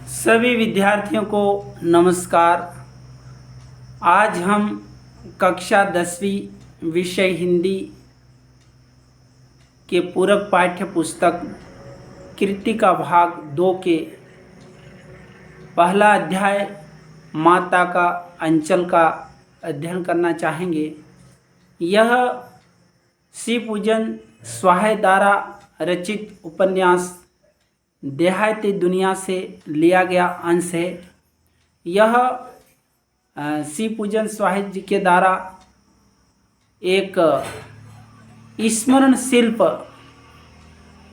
सभी विद्यार्थियों को नमस्कार। आज हम कक्षा 10वीं विषय हिंदी के पूरक पाठ्य पुस्तक कृति का भाग 2 के पहला अध्याय माता का अंचल का अध्ययन करना चाहेंगे। यह श्री पूजन स्वाहे द्वारा रचित उपन्यास देहाती दुनिया से लिया गया अंश है। यह श्री पूजन स्वाहे जी के द्वारा एक स्मरण शिल्प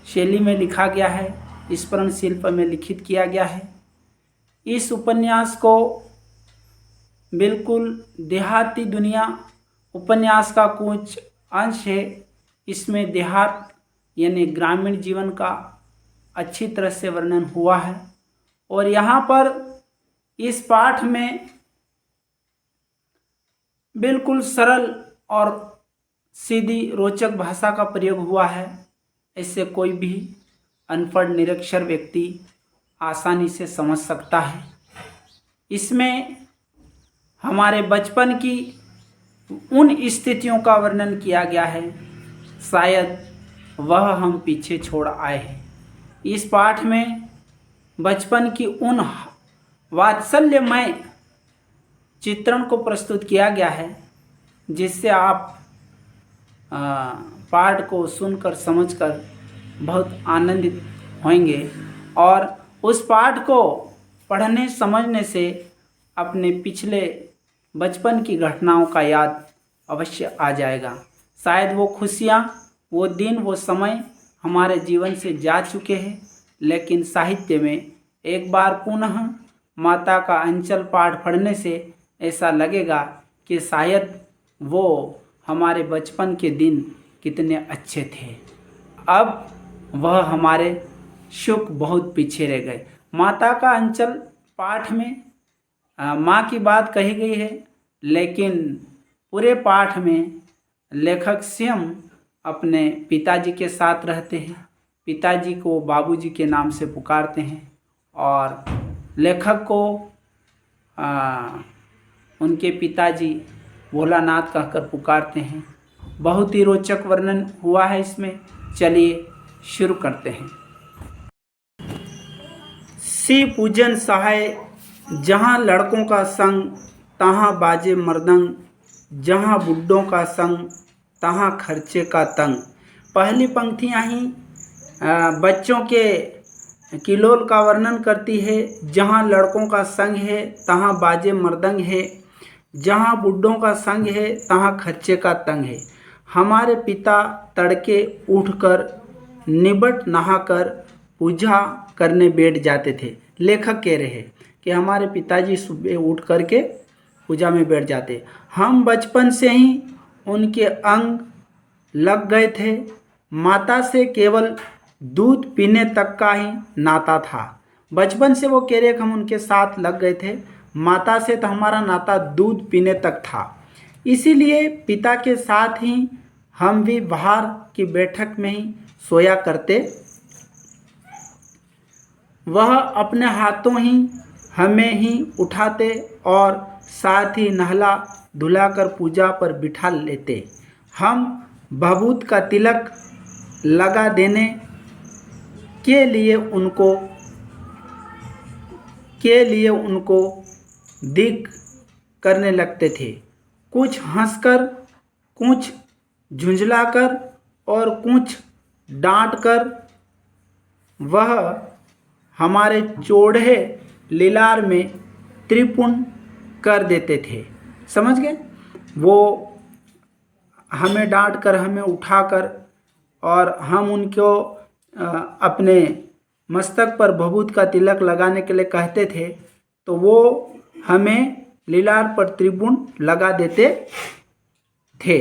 शैली में लिखा गया है, स्मरण शिल्प में लिखित किया गया है। इस उपन्यास को बिल्कुल देहाती दुनिया उपन्यास का कुछ अंश है। इसमें देहात यानी ग्रामीण जीवन का अच्छी तरह से वर्णन हुआ है और यहाँ पर इस पाठ में बिल्कुल सरल और सीधी रोचक भाषा का प्रयोग हुआ है। इससे कोई भी अनपढ़ निरक्षर व्यक्ति आसानी से समझ सकता है। इसमें हमारे बचपन की उन स्थितियों का वर्णन किया गया है, शायद वह हम पीछे छोड़ आए हैं। इस पाठ में बचपन की उन वात्सल्यमय चित्रण को प्रस्तुत किया गया है जिससे आप पाठ को सुनकर समझकर बहुत आनंदित होंगे और उस पाठ को पढ़ने समझने से अपने पिछले बचपन की घटनाओं का याद अवश्य आ जाएगा। शायद वो खुशियाँ, वो दिन, वो समय हमारे जीवन से जा चुके हैं, लेकिन साहित्य में एक बार पुनः माता का अंचल पाठ पढ़ने से ऐसा लगेगा कि शायद वो हमारे बचपन के दिन कितने अच्छे थे। अब वह हमारे सुख बहुत पीछे रह गए। माता का अंचल पाठ में माँ की बात कही गई है, लेकिन पूरे पाठ में लेखक स्वयं अपने पिताजी के साथ रहते हैं। पिताजी को बाबूजी के नाम से पुकारते हैं और लेखक को उनके पिताजी भोलानाथ कहकर पुकारते हैं। बहुत ही रोचक वर्णन हुआ है इसमें। चलिए शुरू करते हैं। श्री पूजन सहाय जहाँ लड़कों का संग तहाँ बाजे मर्दंग, जहाँ बुड्ढों का संग तहाँ खर्चे का तंग। पहली पंक्तियाँ ही बच्चों के किलोल का वर्णन करती है। जहाँ लड़कों का संग है तहाँ बाजे मर्दंग है, जहाँ बुड्ढों का संग है तहाँ खर्चे का तंग है। हमारे पिता तड़के उठकर निबट नहाकर पूजा करने बैठ जाते थे। लेखक कह रहे हैं कि हमारे पिताजी सुबह उठ करके पूजा में बैठ जाते। हम बचपन से ही उनके अंग लग गए थे। माता से केवल दूध पीने तक का ही नाता था। बचपन से वो कह रहे कि हम उनके साथ लग गए थे। माता से तो हमारा नाता दूध पीने तक था। इसीलिए पिता के साथ ही हम भी बाहर की बैठक में ही सोया करते। वह अपने हाथों ही हमें ही उठाते और साथ ही नहला धुलाकर पूजा पर बिठा लेते। हम भभूत का तिलक लगा देने के लिए उनको दिक करने लगते थे। कुछ हंसकर, कुछ झुंझलाकर और कुछ डांटकर वह हमारे चौड़े लीलार में त्रिपुण कर देते थे। समझ गए? वो हमें डांट कर, हमें उठाकर और हम उनको अपने मस्तक पर भभूत का तिलक लगाने के लिए कहते थे, तो वो हमें लीलार पर त्रिपुण लगा देते थे।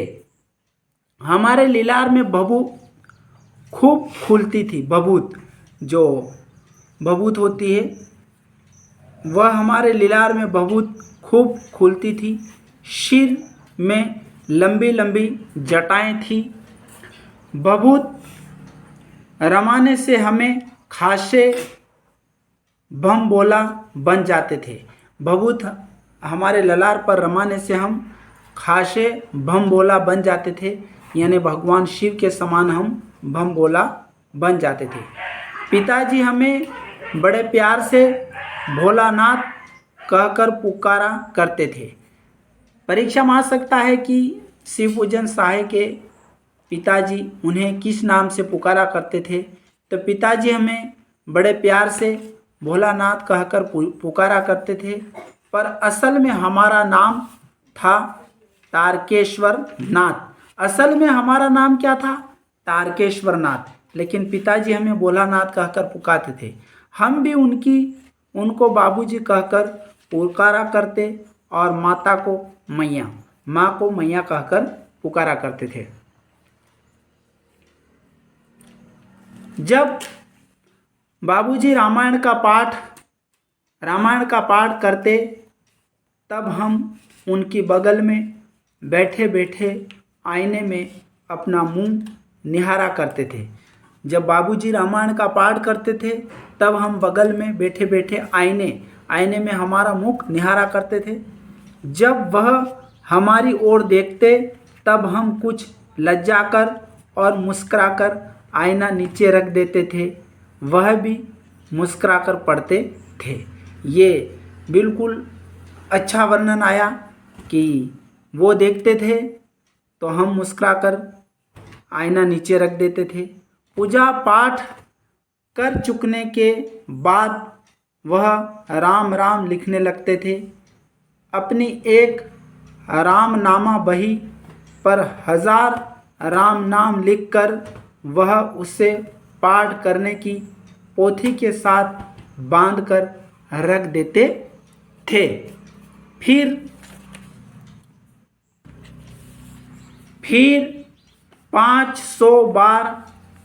हमारे लीलार में भभू खूब खुलती थी। भभूत, जो भभूत होती है, वह हमारे लीलार में भभूत खूब खुलती थी। सिर में लंबी लंबी जटाएं थी। भभूत रमाने से हमें खासे भम बोला बन जाते थे। भभूत हमारे ललार पर रमाने से हम खासे भम बोला बन जाते थे, यानी भगवान शिव के समान हम भम बोला बन जाते थे। पिताजी हमें बड़े प्यार से भोलानाथ कहकर पुकारा करते थे। परीक्षा में आ सकता है कि शिव पूजन सहाय के पिताजी उन्हें किस नाम से पुकारा करते थे। तो पिताजी हमें बड़े प्यार से भोलानाथ कहकर पुकारा करते थे, पर असल में हमारा नाम था तारकेश्वर नाथ। असल में हमारा नाम क्या था? तारकेश्वर नाथ। लेकिन पिताजी हमें भोलानाथ कहकर पुकारते थे। हम भी उनको बाबूजी कहकर पुकारा करते और माता को मैया, माँ को मैया कहकर पुकारा करते थे। जब बाबूजी रामायण का पाठ करते तब हम उनकी बगल में बैठे बैठे आईने में अपना मुंह निहारा करते थे। जब बाबूजी रामायण का पाठ करते थे तब हम बगल में बैठे बैठे आईने में हमारा मुख निहारा करते थे। जब वह हमारी ओर देखते तब हम कुछ लज्जा कर और मुस्कुराकर आईना नीचे रख देते थे। वह भी मुस्कुराकर पढ़ते थे। ये बिल्कुल अच्छा वर्णन आया कि वो देखते थे तो हम मुस्कुराकर आईना नीचे रख देते थे। पूजा पाठ कर चुकने के बाद वह राम राम लिखने लगते थे। अपनी एक रामनामा बही पर 1000 राम नाम लिखकर वह उसे पाठ करने की पोथी के साथ बांधकर रख देते थे। फिर 500 बार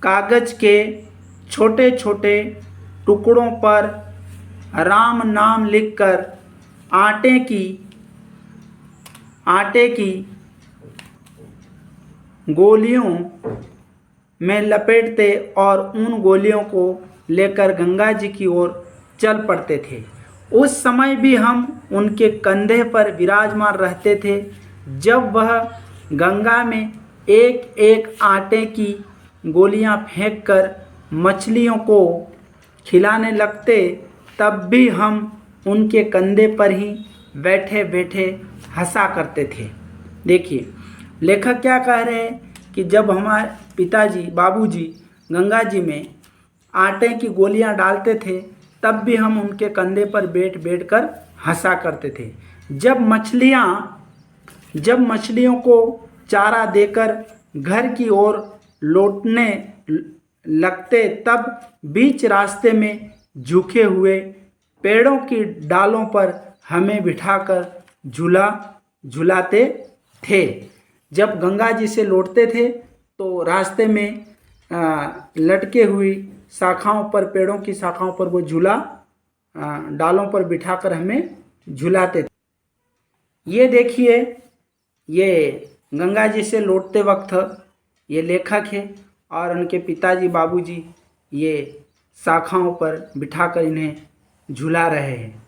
कागज के छोटे छोटे टुकड़ों पर राम नाम लिखकर आटे की गोलियों में लपेटते और उन गोलियों को लेकर गंगा जी की ओर चल पड़ते थे। उस समय भी हम उनके कंधे पर विराजमान रहते थे। जब वह गंगा में एक एक आटे की गोलियां फेंककर मछलियों को खिलाने लगते तब भी हम उनके कंधे पर ही बैठे बैठे हंसा करते थे। देखिए लेखक क्या कह रहे हैं कि जब हमारे पिताजी बाबूजी गंगा जी में आटे की गोलियां डालते थे तब भी हम उनके कंधे पर बैठ बैठ कर हंसा करते थे। जब मछलियों को चारा देकर घर की ओर लौटने लगते तब बीच रास्ते में झुके हुए पेड़ों की डालों पर हमें बिठाकर झुलाते थे। जब गंगा जी से लौटते थे तो रास्ते में लटके हुई शाखाओं पर, पेड़ों की शाखाओं पर वो डालों पर बिठाकर हमें झुलाते थे। ये देखिए, ये गंगा जी से लौटते वक्त ये लेखक है और उनके पिताजी बाबूजी ये शाखाओं पर बिठाकर इन्हें झुला रहे हैं।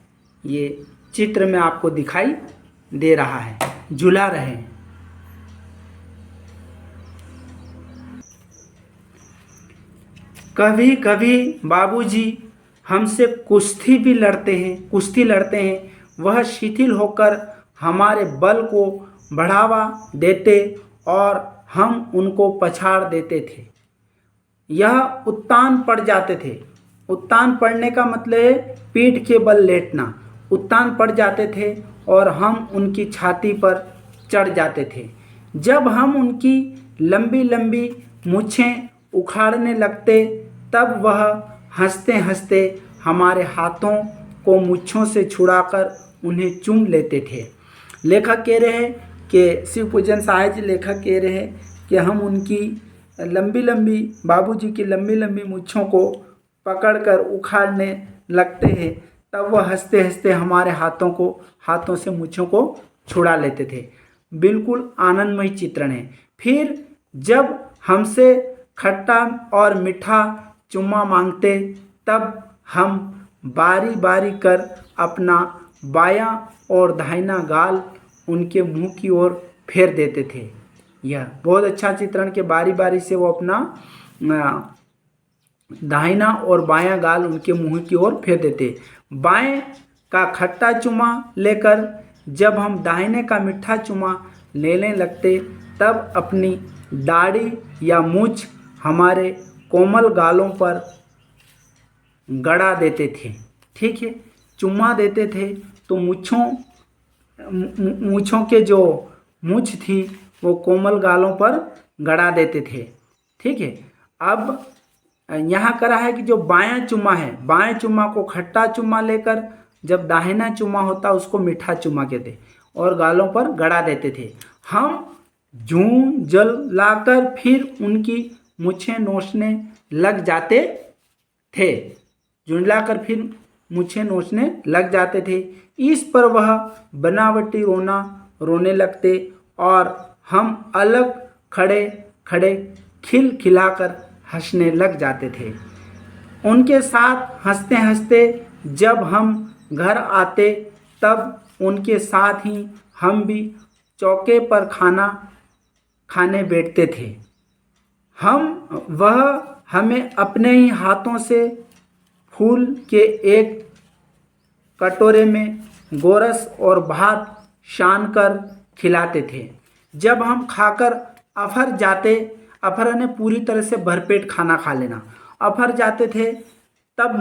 ये चित्र में आपको दिखाई दे रहा है, झुला रहे हैं। कभी कभी बाबूजी हमसे कुश्ती लड़ते हैं। वह शिथिल होकर हमारे बल को बढ़ावा देते और हम उनको पछाड़ देते थे। यह उत्तान पड़ जाते थे। उत्तान पड़ने का मतलब है पीठ के बल लेटना। उत्तान पड़ जाते थे और हम उनकी छाती पर चढ़ जाते थे। जब हम उनकी लंबी लंबी मूछें उखाड़ने लगते तब वह हंसते हंसते हमारे हाथों को मूछों से छुड़ाकर उन्हें चूम लेते थे। लेखक कह रहे हैं कि शिव पूजन सहाय जी लेखक कह रहे हैं कि हम उनकी बाबूजी की लंबी लंबी मूछों को पकड़कर उखाड़ने लगते हैं तब वह हंसते हंसते हमारे हाथों से मूछों को छुड़ा लेते थे। बिल्कुल आनंदमय चित्रण है। फिर जब हमसे खट्टा और मीठा चुम्मा मांगते तब हम बारी बारी कर अपना बायां और दाहिना गाल उनके मुंह की ओर फेर देते थे। यह बहुत अच्छा चित्रण के बारी बारी से वो अपना दाहिना और बायां गाल उनके मुंह की ओर फेर देते। बाएं का खट्टा चुमा लेकर जब हम दाहिने का मीठा चुमा लेने लगते तब अपनी दाढ़ी या मूछ हमारे कोमल गालों पर गड़ा देते थे। ठीक है, चुम्मा देते थे तो मूछों के जो मूछ थी वो कोमल गालों पर गड़ा देते थे। ठीक है, अब यहाँ करा है कि जो बायां चुम्मा है, बाएं चुम्मा को खट्टा चुम्मा लेकर जब दाहिना चुम्मा होता उसको मीठा चुम्मा कहते और गालों पर गड़ा देते थे। हम जूं जल लाकर फिर उनकी मूछें नोचने लग जाते थे। झुंझलाकर फिर मूछें नोचने लग जाते थे। इस पर वह बनावटी रोने लगते और हम अलग खड़े खड़े खिलखिलाकर हंसने लग जाते थे। उनके साथ हंसते हंसते जब हम घर आते तब उनके साथ ही हम भी चौके पर खाना खाने बैठते थे। वह हमें अपने ही हाथों से फूल के एक कटोरे में गोरस और भात सान कर खिलाते थे। जब हम खाकर अफर जाते, अफर ने पूरी तरह से भरपेट खाना खा लेना, अफर जाते थे तब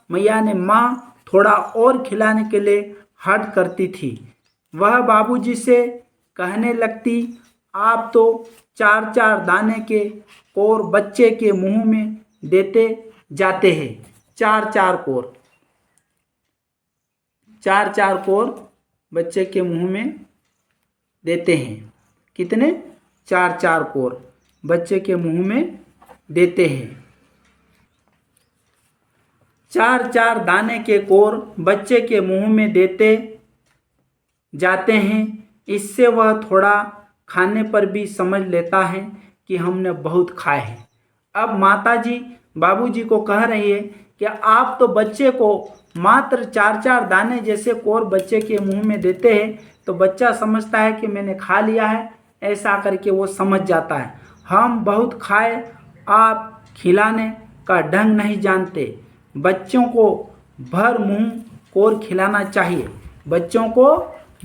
मैया ने माँ थोड़ा और खिलाने के लिए हट करती थी। वह बाबूजी से कहने लगती, आप तो 4-4 दाने के कोर बच्चे के मुंह में देते जाते हैं। 4-4 कोर, 4-4 कोर बच्चे के मुंह में देते हैं। कितने? 4-4 कोर बच्चे के मुंह में देते हैं। 4-4 दाने के कोर बच्चे के मुंह में देते जाते हैं। इससे वह थोड़ा खाने पर भी समझ लेता है कि हमने बहुत खाए हैं। अब माताजी बाबूजी को कह रही है कि आप तो बच्चे को मात्र 4-4 दाने जैसे कोर बच्चे के मुंह में देते हैं तो बच्चा समझता है कि मैंने खा लिया है, ऐसा करके वो समझ जाता है। हम बहुत खाए, आप खिलाने का ढंग नहीं जानते। बच्चों को भर मुंह कोर खिलाना चाहिए। बच्चों को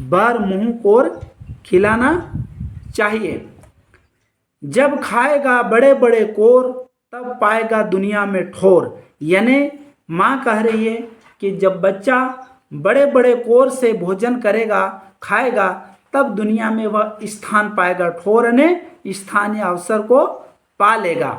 भर मुंह कोर खिलाना चाहिए। जब खाएगा बड़े बड़े कोर तब पाएगा दुनिया में ठोर। यानी माँ कह रही है कि जब बच्चा बड़े बड़े कोर से भोजन करेगा, खाएगा, तब दुनिया में वह स्थान पाएगा, ठोर ने स्थानीय अवसर को पा लेगा।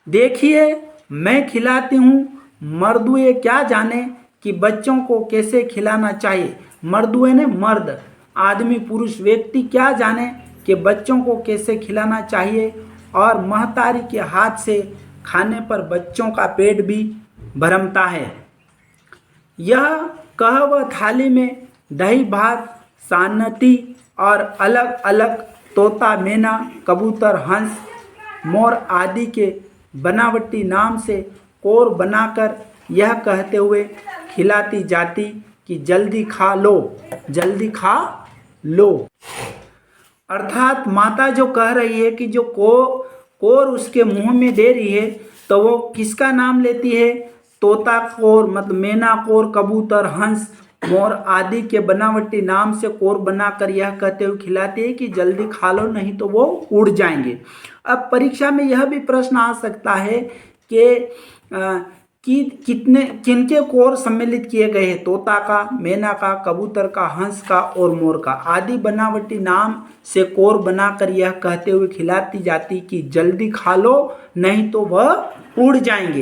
देखिए मैं खिलाती हूँ, मर्दुए क्या जाने कि बच्चों को कैसे खिलाना चाहिए। मर्दुए ने मर्द, आदमी, पुरुष, व्यक्ति क्या जाने कि बच्चों को कैसे खिलाना चाहिए। और महतारी के हाथ से खाने पर बच्चों का पेट भी भरमता है। यह कह वह थाली में दही भात, सानती और अलग अलग तोता, मैना, कबूतर, हंस, मोर आदि के बनावटी नाम से कोर बनाकर यह कहते हुए खिलाती जाती कि जल्दी खा लो, जल्दी खा लो। अर्थात माता जो कह रही है कि जो कोर उसके मुंह में दे रही है तो वो किसका नाम लेती है? तोता कोर, मतलब मैना कोर, कबूतर, हंस, मोर आदि के बनावटी नाम से कोर बनाकर यह कहते हुए खिलाती है कि जल्दी खा लो नहीं तो वो उड़ जाएंगे। अब परीक्षा में यह भी प्रश्न आ सकता है कि किनके कोर सम्मिलित किए गए हैं? तोता का, मैना का, कबूतर का, हंस का और मोर का आदि बनावटी नाम से कोर बनाकर यह कहते हुए खिलाती जाती कि जल्दी खा लो नहीं तो वह उड़ जाएंगे।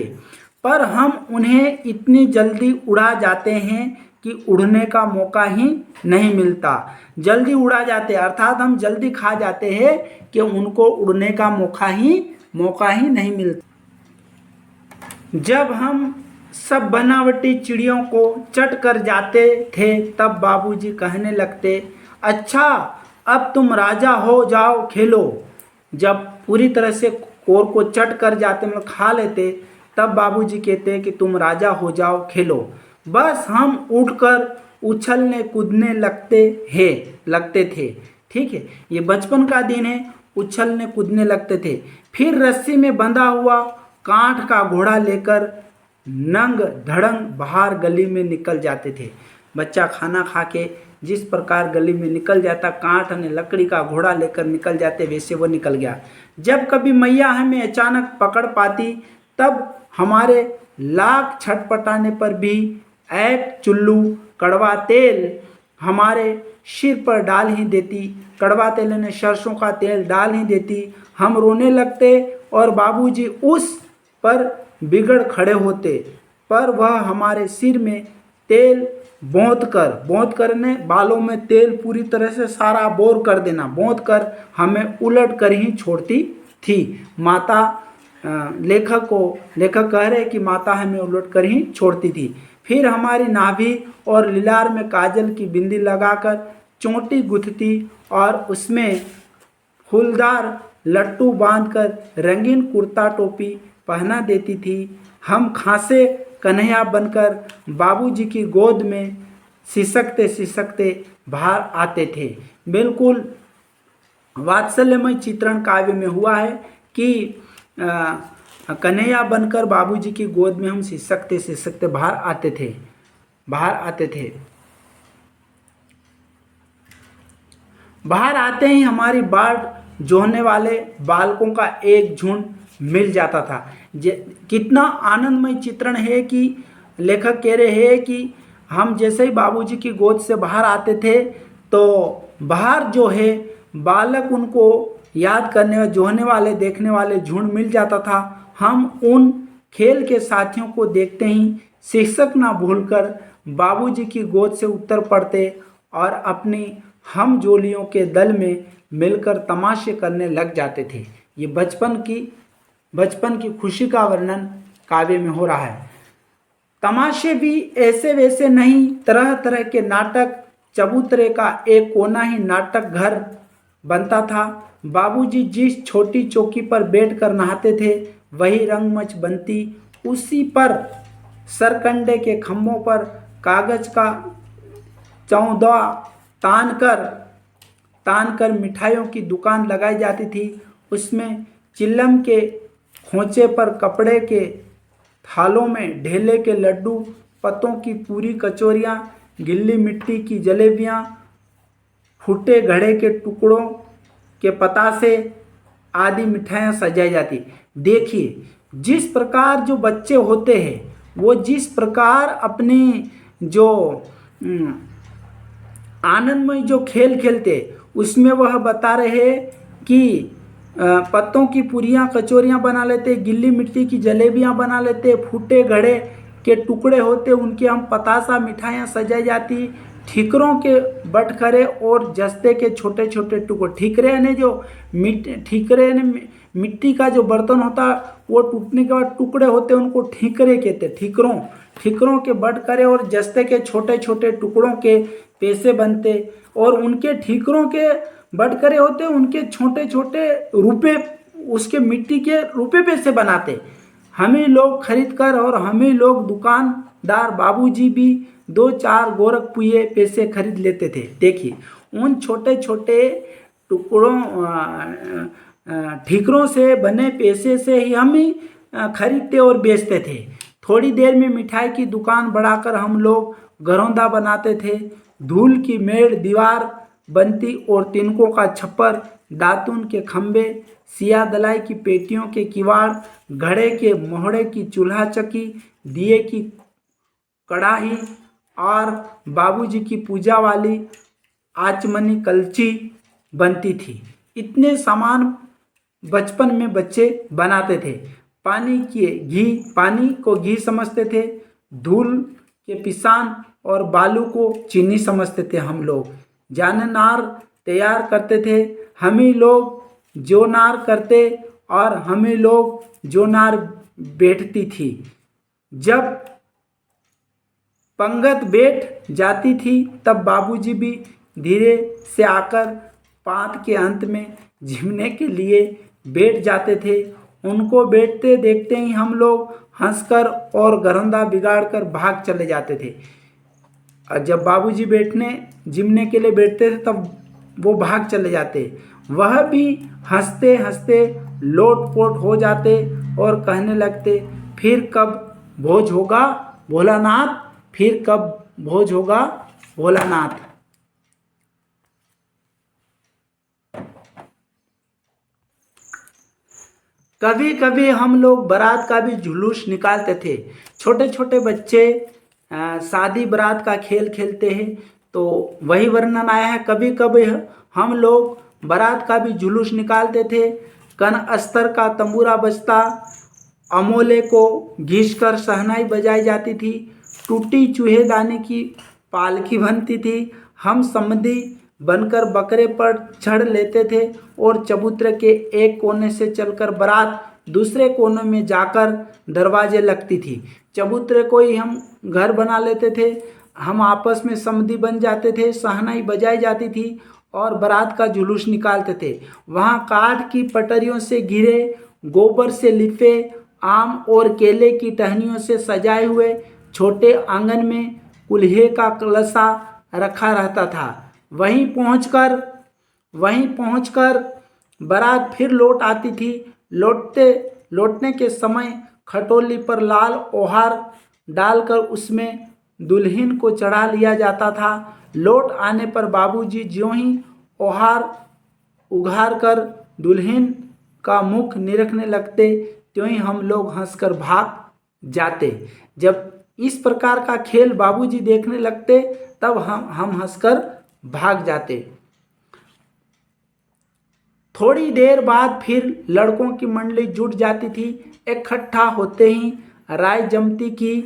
पर हम उन्हें इतनी जल्दी उड़ा जाते हैं कि उड़ने का मौका ही नहीं मिलता। जल्दी उड़ा जाते अर्थात हम जल्दी खा जाते हैं कि उनको उड़ने का मौका ही नहीं मिलता। जब हम सब बनावटी चिड़ियों को चट कर जाते थे तब बाबूजी कहने लगते, अच्छा अब तुम राजा हो जाओ, खेलो। जब पूरी तरह से कोर को चट कर जाते, मतलब खा लेते, तब बाबूजी कहते कि तुम राजा हो जाओ, खेलो। बस हम उठकर उछलने कूदने लगते थे। ठीक है, ये बचपन का दिन है, उछलने कूदने लगते थे। फिर रस्सी में बंधा हुआ काठ का घोड़ा लेकर नंग धड़ंग बाहर गली में निकल जाते थे। बच्चा खाना खा के जिस प्रकार गली में निकल जाता, काठ ने लकड़ी का घोड़ा लेकर निकल जाते, वैसे वो निकल गया। जब कभी मैया हमें अचानक पकड़ पाती, तब हमारे लाख छटपटाने पर भी एक चुल्लू कड़वा तेल हमारे सिर पर डाल ही देती। कड़वा तेल ने सरसों का तेल डाल ही देती। हम रोने लगते और बाबूजी उस पर बिगड़ खड़े होते, पर वह हमारे सिर में तेल बौंद करने बालों में तेल पूरी तरह से सारा बोर कर देना, बौंद कर हमें उलट कर ही छोड़ती थी। माता लेखक कह रहे कि माता हमें उलट कर ही छोड़ती थी। फिर हमारी नाभि और लीलार में काजल की बिंदी लगाकर चोटी गुथती और उसमें फूलदार लट्टू बांधकर रंगीन कुर्ता टोपी पहना देती थी। हम खांसे कन्हैया बनकर बाबूजी की गोद में सिसकते सिसकते बाहर आते थे। बिल्कुल वात्सल्यमय चित्रण काव्य में हुआ है कि कन्हैया बनकर बाबूजी की गोद में हम सिसकते सिसकते बाहर आते थे। बाहर आते ही हमारी बाट जोहने वाले बालकों का एक झुंड मिल जाता था। कितना आनंदमय चित्रण है कि लेखक कह रहे हैं कि हम जैसे ही बाबूजी की गोद से बाहर आते थे, तो बाहर जो है बालक उनको याद करने और जोहने वाले देखने वाले झुंड मिल जाता था। हम उन खेल के साथियों को देखते ही शीर्षक ना भूलकर बाबूजी की गोद से उतर पड़ते और अपनी हम जोलियों के दल में मिलकर तमाशे करने लग जाते थे। ये बचपन की खुशी का वर्णन काव्य में हो रहा है। तमाशे भी ऐसे वैसे नहीं, तरह तरह के नाटक, चबूतरे का एक कोना ही नाटक घर बनता था। बाबूजी जिस छोटी चौकी पर बैठकर नहाते थे, वही रंगमंच बनती। उसी पर सरकंडे के खम्भों पर कागज का चौदवा तान कर मिठाइयों की दुकान लगाई जाती थी। उसमें चिल्लम के खोंचे पर कपड़े के थालों में ढेले के लड्डू, पत्तों की पूरी कचौरियाँ, गिल्ली मिट्टी की जलेबियाँ, फूटे घड़े के टुकड़ों के पतासे आदि मिठाइयाँ सजाई जाती। देखिए, जिस प्रकार जो बच्चे होते हैं, वो जिस प्रकार अपनी जो आनंदमय जो खेल खेलते, उसमें वह बता रहे कि पत्तों की पूरियाँ कचौरियाँ बना लेते, गिल्ली मिट्टी की जलेबियाँ बना लेते, फूटे घड़े के टुकड़े होते, उनके हम पतासा मिठाइयाँ सजाई जाती। ठीकरों के बटखरे और जस्ते के छोटे छोटे टुकड़े, ठीकरे ने जो मिट्टी का जो बर्तन होता, वो टूटने के बाद टुकड़े होते, उनको ठीकरे कहते। ठीकरों के बटखरे और जस्ते के छोटे छोटे टुकड़ों के पैसे बनते और उनके ठीकरों के बटखरे होते, उनके छोटे छोटे रुपए, उसके मिट्टी के रुपए पैसे बनाते। हमें लोग खरीद कर और हमें लोग दुकानदार बाबूजी भी 2-4 गोरखपुए पैसे खरीद लेते थे। देखिए, उन छोटे छोटे टुकड़ों ठीकरों से बने पैसे से ही हम ही खरीदते और बेचते थे। थोड़ी देर में मिठाई की दुकान बढ़ाकर हम लोग घरौंदा बनाते थे। धूल की मेड़ दीवार बनती और तिनकों का छप्पर, दातुन के खंबे, सिया दलाई की पेटियों के किवाड़, घड़े के मोहड़े की चूल्हा चक्की, दिए की कड़ाही और बाबूजी की पूजा वाली आचमनी कलची बनती थी। इतने सामान बचपन में बच्चे बनाते थे। पानी को घी समझते थे, धूल के पिसान और बालू को चीनी समझते थे। हम लोग नार तैयार करते थे, हम ही लोग जो नार करते और हम ही लोग जो नार बैठती थी। जब पंगत बैठ जाती थी, तब बाबूजी भी धीरे से आकर पात के अंत में झिमने के लिए बैठ जाते थे उनको बैठते देखते ही हम लोग हंसकर और घरौंदा बिगाड़कर भाग चले जाते थे। और जब बाबूजी बैठने जिमने के लिए बैठते थे तब वो भाग चले जाते। वह भी हंसते हंसते लोटपोट हो जाते और कहने लगते, फिर कब भोज होगा भोलानाथ, फिर कब भोज होगा भोलानाथ। कभी कभी हम लोग बारात का भी जुलूस निकालते थे। छोटे छोटे बच्चे शादी बारात का खेल खेलते हैं, तो वही वर्णन आया है। कभी कभी हम लोग बारात का भी जुलूस निकालते थे। कन अस्तर का तंबूरा बजता, अमोले को घींचकर शहनाई बजाई जाती थी, टूटी चूहेदानी की पालकी बनती थी। हम समधी बनकर बकरे पर चढ़ लेते थे और चबूतरे के एक कोने से चलकर बारात दूसरे कोने में जाकर दरवाजे लगती थी। चबूतरे को ही हम घर बना लेते थे। हम आपस में समधी बन जाते थे, शहनाई बजाई जाती थी और बारात का जुलूस निकालते थे। वहाँ काठ की पटरियों से घिरे, गोबर से लिपे, आम और केले की टहनियों से सजाए हुए छोटे आंगन में कुल्हे का कलशा रखा रहता था। वहीं पहुंचकर बारात फिर लौट आती थी। लौटने के समय खटोली पर लाल ओहार डालकर उसमें दुल्हन को चढ़ा लिया जाता था। लौट आने पर बाबूजी ज्यों ही ओहार उघार कर दुल्हन का मुख निरखने लगते, त्यों ही हम लोग हंसकर भाग जाते। जब इस प्रकार का खेल बाबूजी देखने लगते तब हम हंसकर भाग जाते। थोड़ी देर बाद फिर लड़कों की मंडली जुट जाती थी। इकट्ठा होते ही राय जमती की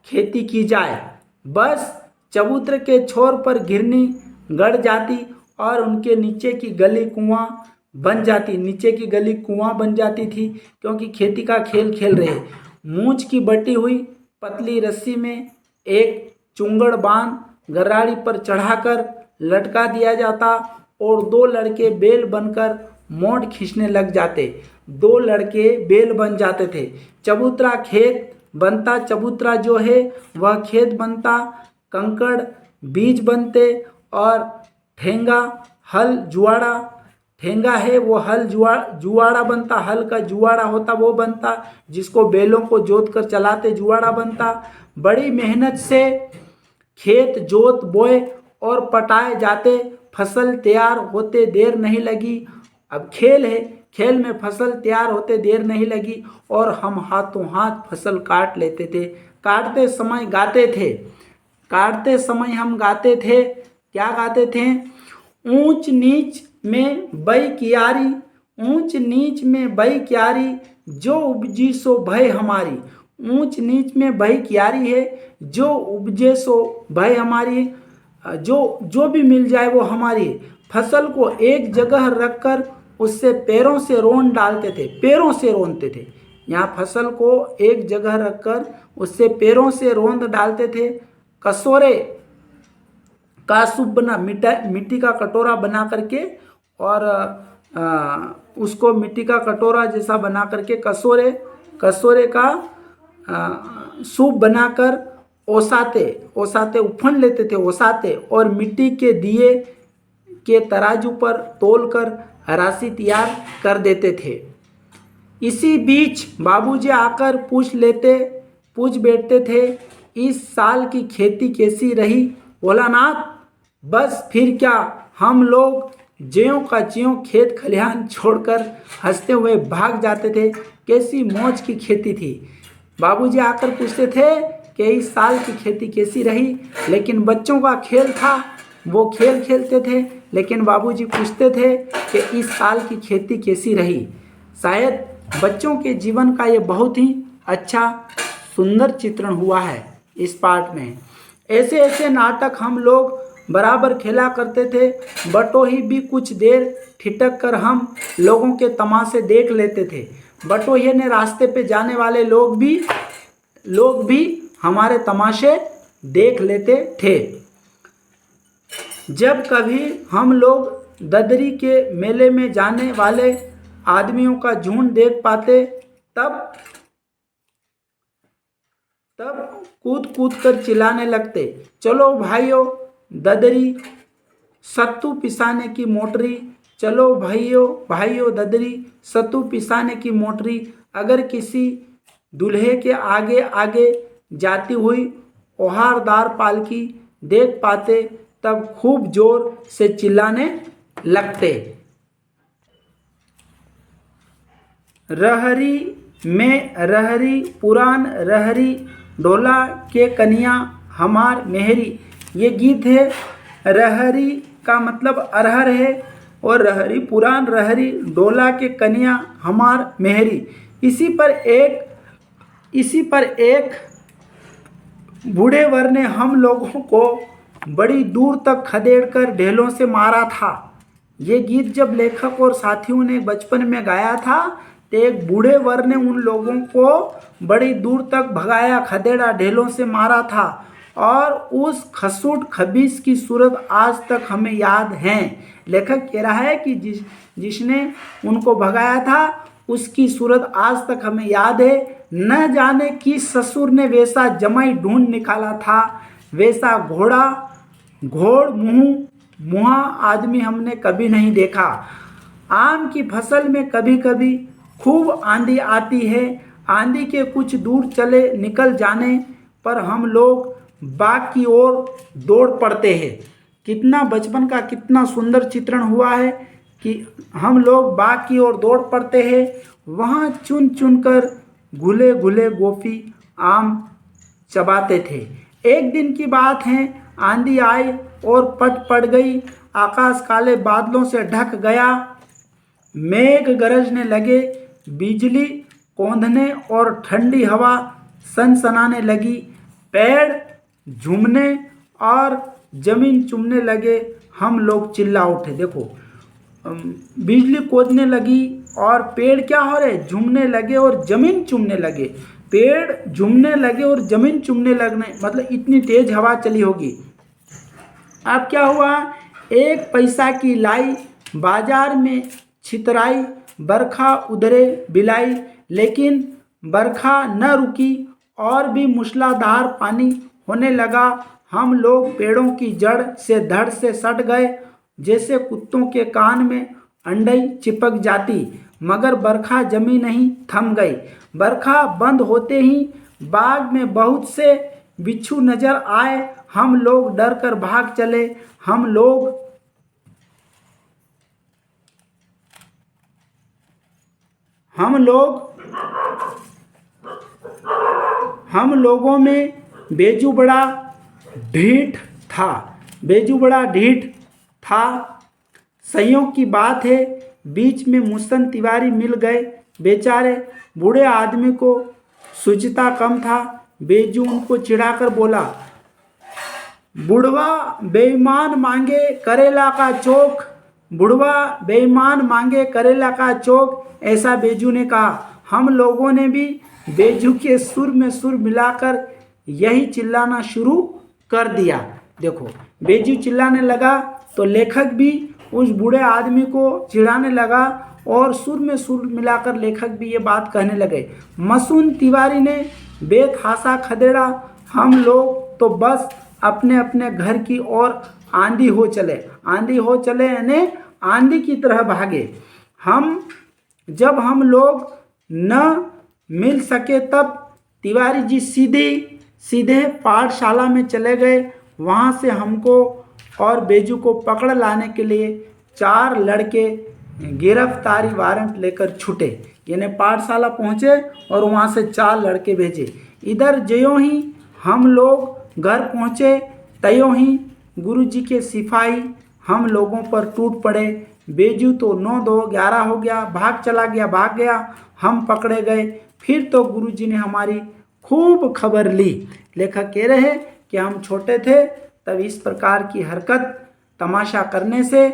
खेती की जाए। बस चबूतरे के छोर पर घिरनी गड़ जाती और उनके नीचे की गली कुआं बन जाती थी, क्योंकि खेती का खेल खेल रहे। मूंछ की बटी हुई पतली रस्सी में एक चुंगड़ बांध गराड़ी पर चढ़ाकर लटका दिया जाता और दो लड़के बेल बनकर मोड़ खींचने लग जाते। दो लड़के बेल बन जाते थे। चबूतरा खेत बनता, चबूतरा जो है वह खेत बनता, कंकड़ बीज बनते और ठेंगा हल जुआड़ा, ठेंगा है वो हल जुआड़ा बनता, हल का जुआड़ा होता वो बनता, जिसको बैलों को जोत कर चलाते जुआड़ा बनता। बड़ी मेहनत से खेत जोत बोए और पटाए जाते। फसल तैयार होते देर नहीं लगी। अब खेल है, खेल में फसल तैयार होते देर नहीं लगी और हम हाथों हाथ फसल काट लेते थे। काटते समय हम गाते थे। क्या गाते थे? ऊंच नीच में बई कियारी, ऊंच नीच में बई कियारी, जो उपजी सो भय हमारी। ऊंच नीच में भय कियारी है, जो उपजे सो भय हमारी, जो भी मिल जाए वो हमारी। फसल को एक जगह रखकर उससे पैरों से रोन डालते थे, पैरों से रोनते थे। यहाँ फसल को एक जगह रखकर उससे पैरों से रोंद डालते थे। कसोरे का सूप बना, मिट्टी का कटोरा बना करके और उसको मिट्टी का कटोरा जैसा बना करके कसोरे का सूप बनाकर ओसाते उफन लेते थे, ओसाते और मिट्टी के दिए के तराजू पर तोलकर राशि तैयार कर देते थे। इसी बीच बाबूजी आकर पूछ बैठते थे, इस साल की खेती कैसी रही भोलानाथ? बस फिर क्या, हम लोग ज्यों का ज्यों खेत खलिहान छोड़कर हंसते हुए भाग जाते थे। कैसी मौज की खेती थी। बाबूजी आकर पूछते थे कि इस साल की खेती कैसी रही, लेकिन बच्चों का खेल था, वो खेल खेलते थे, लेकिन बाबूजी पूछते थे कि इस साल की खेती कैसी रही। शायद बच्चों के जीवन का ये बहुत ही अच्छा सुंदर चित्रण हुआ है इस पाठ में। ऐसे नाटक हम लोग बराबर खेला करते थे। बटोही भी कुछ देर ठिठक कर हम लोगों के तमाशे देख लेते थे। बटोही ने रास्ते पे जाने वाले लोग भी हमारे तमाशे देख लेते थे। जब कभी हम लोग ददरी के मेले में जाने वाले आदमियों का झुंड देख पाते तब तब कूद कूद कर चिल्लाने लगते, चलो भाइयों ददरी सत्तू पिसाने की मोटरी, चलो भाइयों भाइयों ददरी सत्तू पिसाने की मोटरी। अगर किसी दूल्हे के आगे आगे जाती हुई ओहारदार पालकी देख पाते तब खूब जोर से चिल्लाने लगते। रहरी में रहरी पुरान रहरी ढोला के कन्या हमार मेहरी। ये गीत है। रहरी का मतलब अरहर है और रहरी पुरान रहरी डोला के कन्या हमार मेहरी। इसी पर एक बूढ़े वर ने हम लोगों को बड़ी दूर तक खदेड़कर ढेलों से मारा था। ये गीत जब लेखक और साथियों ने बचपन में गाया था तो एक बूढ़े वर ने उन लोगों को बड़ी दूर तक भगाया, खदेड़ा, ढेलों से मारा था और उस खसूट खबीस की सूरत आज तक हमें याद है। लेखक कह रहा है कि जिसने उनको भगाया था उसकी सूरत आज तक हमें याद है। न जाने किस ससुर ने वैसा जमाई ढूंढ निकाला था, वैसा घोड़ मुँहा आदमी हमने कभी नहीं देखा। आम की फसल में कभी कभी खूब आंधी आती है। आंधी के कुछ दूर चले निकल जाने पर हम लोग बाग की ओर दौड़ पड़ते हैं। कितना बचपन का कितना सुंदर चित्रण हुआ है कि हम लोग बाग की ओर दौड़ पड़ते हैं। वहाँ चुन चुन कर घुले घुले गोफी आम चबाते थे। एक दिन की बात है, आंधी आई और पट पड़ गई। आकाश काले बादलों से ढक गया। मेघ गरजने लगे, बिजली कौंधने और ठंडी हवा सनसनाने लगी। पेड़ झूमने और जमीन चूमने लगे। हम लोग चिल्ला उठे। देखो, बिजली कौंधने लगी और पेड़ क्या हो रहे, झूमने लगे और जमीन चूमने लगे। पेड़ झूमने लगे और जमीन चूमने लगने मतलब इतनी तेज हवा चली होगी। अब क्या हुआ, एक पैसा की लाई बाजार में छितराई, बरखा उधरे बिलाई। लेकिन बरखा न रुकी और भी मूसलाधार पानी होने लगा। हम लोग पेड़ों की जड़ से धड़ से सट गए, जैसे कुत्तों के कान में अंडई चिपक जाती। मगर बरखा जमी नहीं, थम गई। बरखा बंद होते ही बाग में बहुत से बिच्छू नजर आए। हम लोग डर कर भाग चले। हम लोगों में बेजू बड़ा ढीठ था। संयोग की बात है, बीच में मुसन तिवारी मिल गए। बेचारे बूढ़े आदमी को सुचिता कम था। बेजू उनको चिढ़ाकर बोला, बुढ़वा बेईमान मांगे करेला का चोक, बुढ़वा बेईमान मांगे करेला का चोक, ऐसा बेजू ने कहा। हम लोगों ने भी बेजू के सुर में सुर मिलाकर यही चिल्लाना शुरू कर दिया। देखो, बेजू चिल्लाने लगा तो लेखक भी उस बूढ़े आदमी को चिढ़ाने लगा और सुर में सुर मिलाकर लेखक भी ये बात कहने लगे। मसून तिवारी ने बेतहासा खदेड़ा। हम लोग तो बस अपने अपने घर की ओर आंधी हो चले यानी आंधी की तरह भागे। जब हम लोग न मिल सके तब तिवारी जी सीधे पाठशाला में चले गए। वहाँ से हमको और बेजू को पकड़ लाने के लिए 4 लड़के गिरफ्तारी वारंट लेकर छूटे। यानी पाठशाला पहुँचे और वहाँ से 4 लड़के भेजे। इधर ज्यों ही हम लोग घर पहुँचे त्यों ही गुरुजी के सिपाही हम लोगों पर टूट पड़े। बेजू तो 9-2 11 हो गया, भाग गया। हम पकड़े गए। फिर तो गुरुजी ने हमारी खूब खबर ली। लेखक कह रहे हैं कि हम छोटे थे तब इस प्रकार की हरकत तमाशा करने से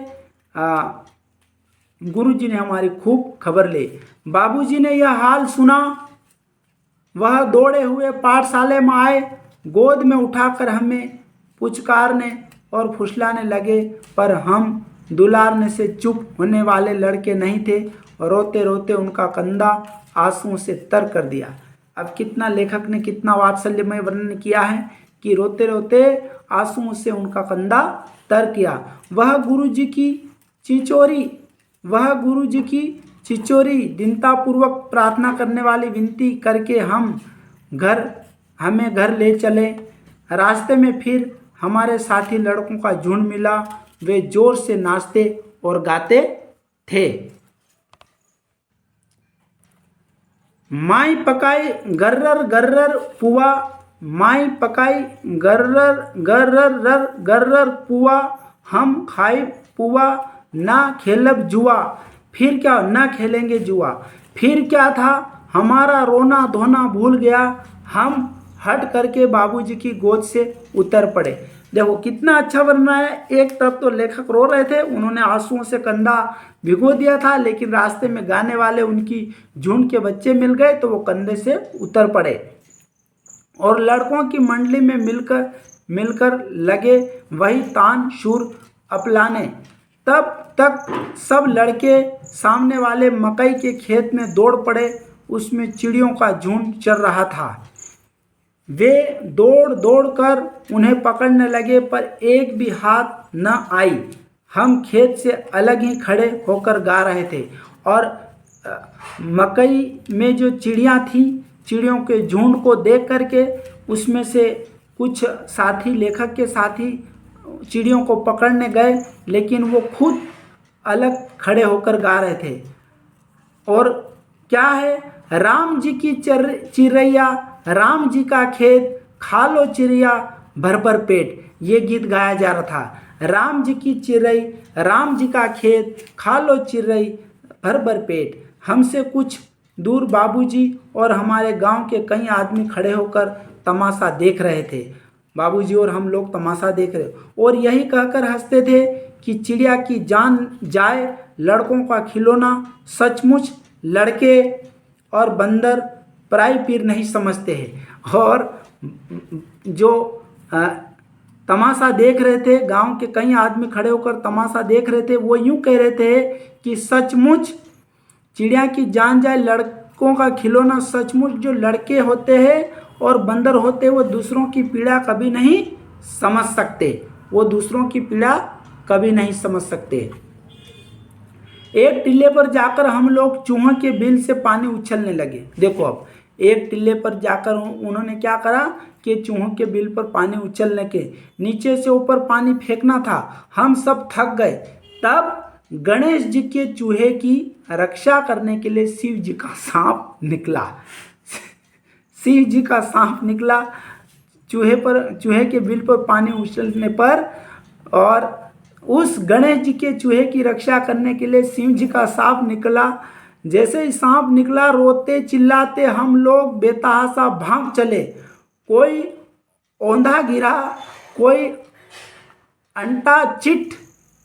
गुरुजी ने हमारी खूब खबर ली। बाबूजी ने यह हाल सुना, वह दौड़े हुए पाठशाले में आए, गोद में उठाकर हमें पुचकारने और फुसलाने लगे। पर हम दुलारने से चुप होने वाले लड़के नहीं थे। रोते रोते उनका कंधा आंसुओं से तर कर दिया। अब कितना लेखक ने कितना वात्सल्यमय वर्णन किया है कि रोते रोते आंसुओं से उनका कंधा तर किया। वह गुरु जी की चिचोरी दीनतापूर्वक प्रार्थना करने वाली विनती करके हमें घर ले चले। रास्ते में फिर हमारे साथी लड़कों का झुंड मिला। वे जोर से नाचते और गाते थे। माई पकाई गर्रर गर्रर पुआ, माई पकाई गर्रर गर्रर गर्रर पुआ, हम खाई पुआ ना खेलब जुआ। फिर क्या, ना खेलेंगे जुआ। फिर क्या था, हमारा रोना धोना भूल गया। हम हट करके बाबूजी की गोद से उतर पड़े। देखो कितना अच्छा वर्णन है। एक तरफ तो लेखक रो रहे थे, उन्होंने आंसुओं से कंधा भिगो दिया था, लेकिन रास्ते में गाने वाले उनकी झुंड के बच्चे मिल गए तो वो कंधे से उतर पड़े और लड़कों की मंडली में मिलकर लगे वही तान शूर अपलाने। तब तक सब लड़के सामने वाले मकई के खेत में दौड़ पड़े। उसमें चिड़ियों का झुंड चल रहा था। वे दौड़ दौड़ कर उन्हें पकड़ने लगे, पर एक भी हाथ न आई। हम खेत से अलग ही खड़े होकर गा रहे थे और मकई में जो चिड़ियाँ थी, चिड़ियों के झुंड को देख करके उसमें से कुछ साथी, लेखक के साथी चिड़ियों को पकड़ने गए, लेकिन वो खुद अलग खड़े होकर गा रहे थे। और क्या है, राम जी की चिरैया, राम जी का खेत, खा लो चिड़िया भर भर पेट। ये गीत गाया जा रहा था। राम जी की चिरई, राम जी का खेत, खा लो चिरई भर भर पेट। हमसे कुछ दूर बाबूजी और हमारे गांव के कई आदमी खड़े होकर तमाशा देख रहे थे। बाबूजी और हम लोग तमाशा देख रहे और यही कहकर हंसते थे कि चिड़िया की जान जाए, लड़कों का खिलौना। सचमुच लड़के और बंदर पराई पीर नहीं समझते हैं। और जो तमाशा देख रहे थे, गांव के कई आदमी खड़े होकर तमाशा देख रहे थे, वो यूं कह रहे थे कि सचमुच चिड़िया की जान जाए, लड़कों का खिलौना। सचमुच जो लड़के होते हैं और बंदर होते हैं वो दूसरों की पीड़ा कभी नहीं समझ सकते, वो दूसरों की पीड़ा कभी नहीं समझ सकते। एक टिल्ले पर जाकर हम लोग चूहों के बिल से पानी उछलने लगे। देखो अब एक टिल्ले पर जाकर उन्होंने क्या करा कि चूहों के बिल पर पानी उछलने के, नीचे से ऊपर पानी फेंकना था। हम सब थक गए। तब गणेश जी के चूहे की रक्षा करने के लिए शिव जी का सांप निकला। शिव जी का सांप निकला चूहे के बिल पर पानी उछलने पर, और उस गणेश जी के चूहे की रक्षा करने के लिए शिव जी का सांप निकला। जैसे ही सांप निकला, रोते चिल्लाते हम लोग बेतहाशा भाग चले। कोई औंधा गिरा, कोई अंटा चिट,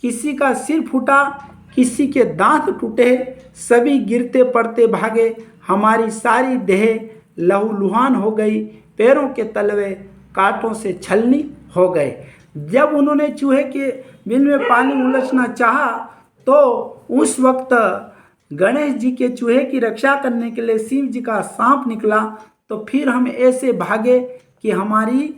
किसी का सिर फूटा, किसी के दांत टूटे, सभी गिरते पड़ते भागे। हमारी सारी देह लहूलुहान हो गई, पैरों के तलवे कांटों से छलनी हो गए। जब उन्होंने चूहे के बिल में पानी उलझना चाहा तो उस वक्त गणेश जी के चूहे की रक्षा करने के लिए शिव जी का सांप निकला। तो फिर हम ऐसे भागे कि हमारी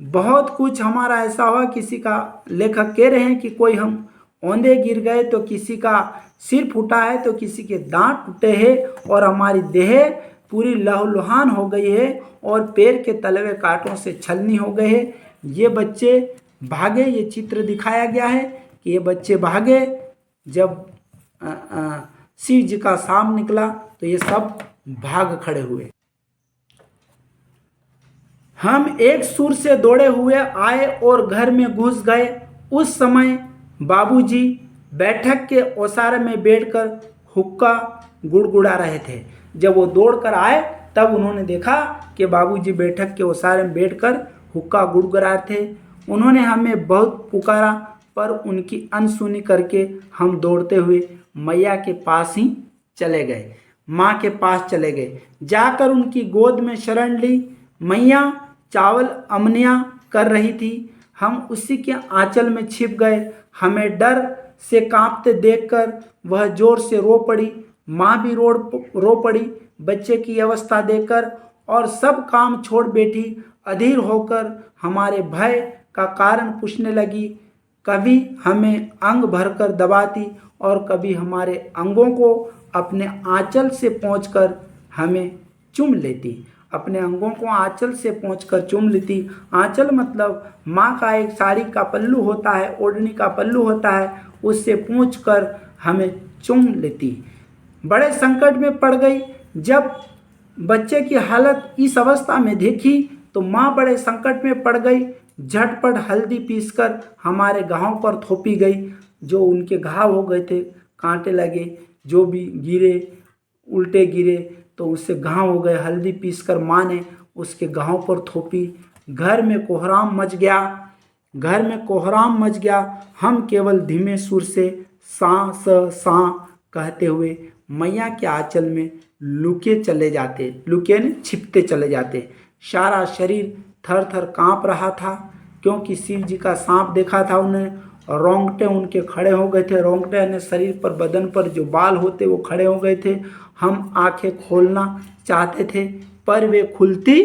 बहुत कुछ हमारा ऐसा हुआ। किसी का, लेखक कह रहे हैं कि कोई हम औंधे गिर गए, तो किसी का सिर फूटा है, तो किसी के दांत टूटे हैं, और हमारी देह पूरी लहूलुहान हो गई है और पैर के तलवे कांटों से छलनी हो गए हैं। ये बच्चे भागे, ये चित्र दिखाया गया है कि ये बच्चे भागे। जब शिव जी का सांप निकला तो ये सब भाग खड़े हुए। हम एक सुर से दौड़े हुए आए और घर में घुस गए। उस समय बाबूजी बैठक के ओसारे में बैठकर हुक्का गुड़गुड़ा रहे थे। जब वो दौड़कर आए तब उन्होंने देखा कि बाबूजी बैठक के ओसारे में बैठकर हुक्का गुड़गुड़ा थे। उन्होंने हमें बहुत पुकारा, पर उनकी अनसुनी करके हम दौड़ते हुए मैया के पास ही चले गए, माँ के पास चले गए। जाकर उनकी गोद में शरण ली। मैया चावल अमनिया कर रही थी, हम उसी के आंचल में छिप गए। हमें डर से कांपते देखकर वह जोर से रो पड़ी। माँ भी रो पड़ी बच्चे की अवस्था देखकर और सब काम छोड़ बैठी। अधीर होकर हमारे भय का कारण पूछने लगी। कभी हमें अंग भरकर दबाती और कभी हमारे अंगों को अपने आंचल से पोंछकर हमें चूम लेती। अपने अंगों को आंचल से पोंछकर चूम लेती। आंचल मतलब माँ का एक साड़ी का पल्लू होता है, ओढ़नी का पल्लू होता है, उससे पोंछकर हमें चूम लेती। बड़े संकट में पड़ गई। जब बच्चे की हालत इस अवस्था में देखी तो माँ बड़े संकट में पड़ गई। झटपट हल्दी पीसकर हमारे घाव पर थोपी गई। जो उनके घाव हो गए थे, कांटे लगे, जो भी गिरे, उल्टे गिरे तो उससे घाव हो गए। हल्दी पीसकर माँ ने उसके घाव पर थोपी। घर में कोहराम मच गया। घर में कोहराम मच गया। हम केवल धीमे सुर से सा स सा कहते हुए मैया के आंचल में लुके चले जाते, लुके ने छिपते चले जाते। सारा शरीर थर थर काँप रहा था क्योंकि शिव जी का सांप देखा था उन्हें। रोंगटे उनके खड़े हो गए थे। रोंगटे यानी शरीर पर, बदन पर जो बाल होते वो खड़े हो गए थे। हम आंखें खोलना चाहते थे पर वे खुलती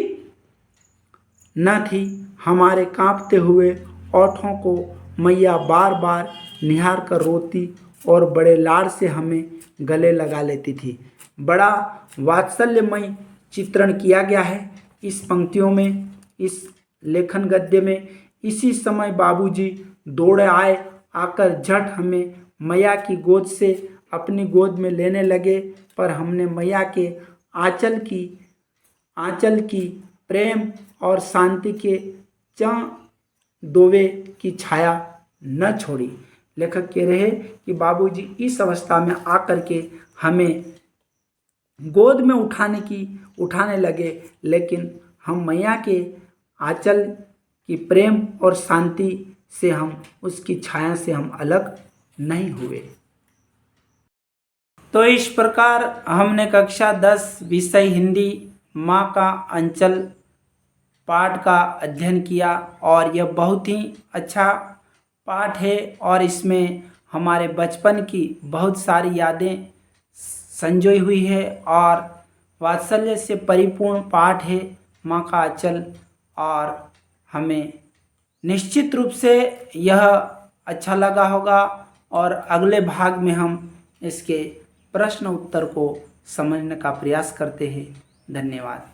न थी। हमारे कांपते हुए ओठों को मैया बार बार निहार कर रोती और बड़े लाड से हमें गले लगा लेती थी। बड़ा वात्सल्यमय चित्रण किया गया है इस पंक्तियों में, इस लेखन गद्य में। इसी समय बाबूजी दौड़े आए। आकर झट हमें मैया की गोद से अपनी गोद में लेने लगे, पर हमने मैया के आंचल की प्रेम और शांति के दोवे की छाया न छोड़ी। लेखक कह रहे कि बाबूजी इस अवस्था में आकर के हमें गोद में उठाने लगे, लेकिन हम मैया के आंचल की प्रेम और शांति से, हम उसकी छाया से हम अलग नहीं हुए। तो इस प्रकार हमने कक्षा 10 विषय हिंदी माँ का अंचल पाठ का अध्ययन किया और यह बहुत ही अच्छा पाठ है और इसमें हमारे बचपन की बहुत सारी यादें संजोई हुई है और वात्सल्य से परिपूर्ण पाठ है माँ का आंचल। और हमें निश्चित रूप से यह अच्छा लगा होगा और अगले भाग में हम इसके प्रश्न उत्तर को समझने का प्रयास करते हैं। धन्यवाद।